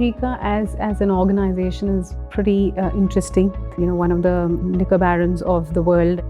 Rica as an organization is pretty interesting. One of the liquor barons of the world.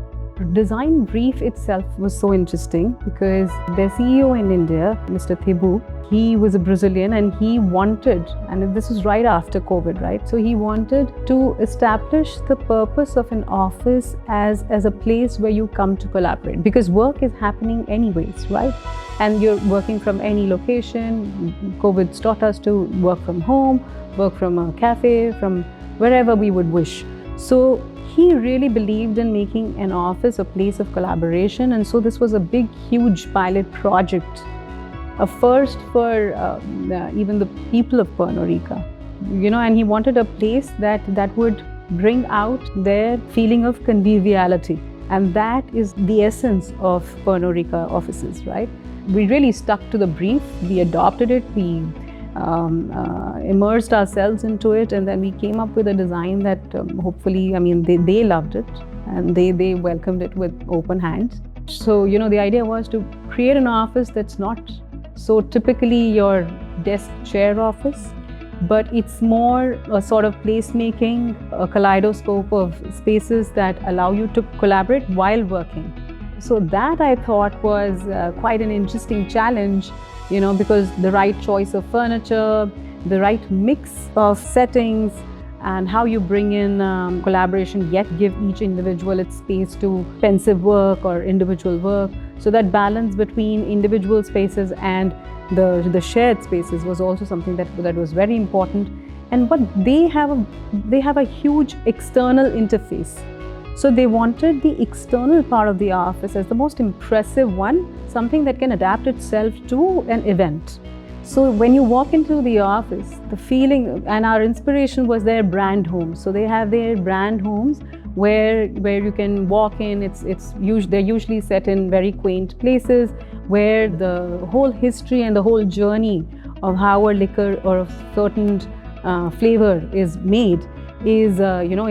Design brief itself was so interesting because their CEO in India, Mr. Thibu, he was a Brazilian and he wanted, and this was right after COVID, right? So he wanted to establish the purpose of an office as a place where you come to collaborate, because work is happening anyways, right? And you're working from any location. COVID's taught us to work from home, work from a cafe, from wherever we would wish. So he really believed in making an office a place of collaboration, and so this was a big, huge pilot project, a first for even the people of Pernod Ricard. And he wanted a place that would bring out their feeling of conviviality, and that is the essence of Pernod Ricard offices, right? We really stuck to the brief, we adopted it, we immersed ourselves into it, and then we came up with a design that hopefully, they loved it and they welcomed it with open hands. So, the idea was to create an office that's not so typically your desk chair office, but it's more a sort of placemaking, a kaleidoscope of spaces that allow you to collaborate while working. So that I thought was quite an interesting challenge, because the right choice of furniture, the right mix of settings, and how you bring in collaboration yet give each individual its space to pensive work or individual work. So that balance between individual spaces and the shared spaces was also something that was very important. And but they have a huge external interface. So they wanted the external part of the office as the most impressive one, something that can adapt itself to an event. So when you walk into the office, the feeling and our inspiration was their brand homes. So they have their brand homes where you can walk in. They're usually set in very quaint places where the whole history and the whole journey of how a liquor or a certain flavor is made is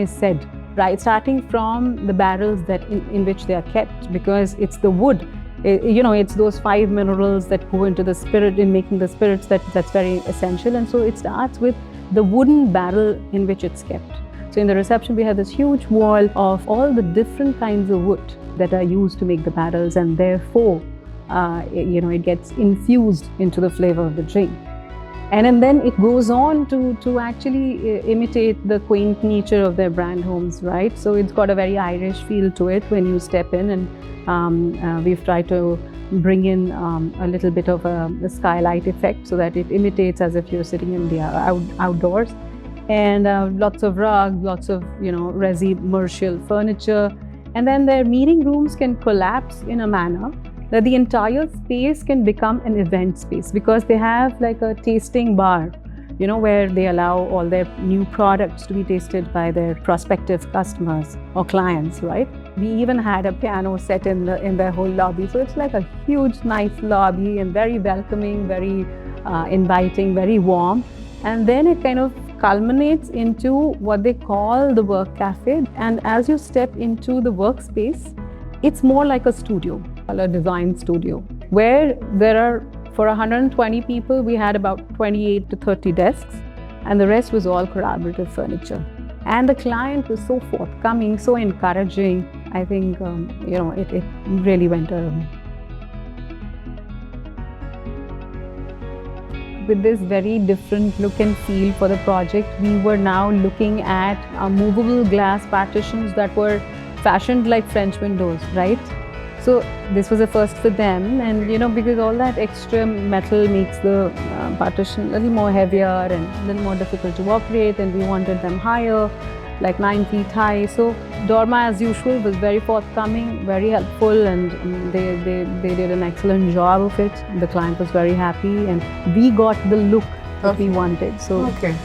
said. Right, starting from the barrels in which they are kept, because it's the wood, it's those 5 minerals that go into the spirit in making the spirits that's very essential. And so it starts with the wooden barrel in which it's kept. So in the reception, we have this huge wall of all the different kinds of wood that are used to make the barrels, and therefore, it gets infused into the flavor of the drink. And then it goes on to actually imitate the quaint nature of their brand homes, right? So it's got a very Irish feel to it when you step in, and we've tried to bring in a little bit of a skylight effect so that it imitates as if you're sitting in the outdoors. And lots of rugs, lots of resi-mercial furniture. And then their meeting rooms can collapse in a manner that the entire space can become an event space, because they have like a tasting bar, where they allow all their new products to be tasted by their prospective customers or clients, right? We even had a piano set in their whole lobby. So it's like a huge, nice lobby and very welcoming, very inviting, very warm. And then it kind of culminates into what they call the work cafe. And as you step into the workspace, it's more like a studio, a design studio, where there are, for 120 people, we had about 28 to 30 desks, and the rest was all collaborative furniture. And the client was so forthcoming, so encouraging. I think, it really went around. With this very different look and feel for the project, we were now looking at movable glass partitions that were fashioned like French windows, right? So this was a first for them, and because all that extra metal makes the partition a little more heavier and a little more difficult to operate, and we wanted them higher, like 9 feet high. So Dorma, as usual, was very forthcoming, very helpful, and they did an excellent job of it. The client was very happy, and we got the look that we wanted. So. Okay.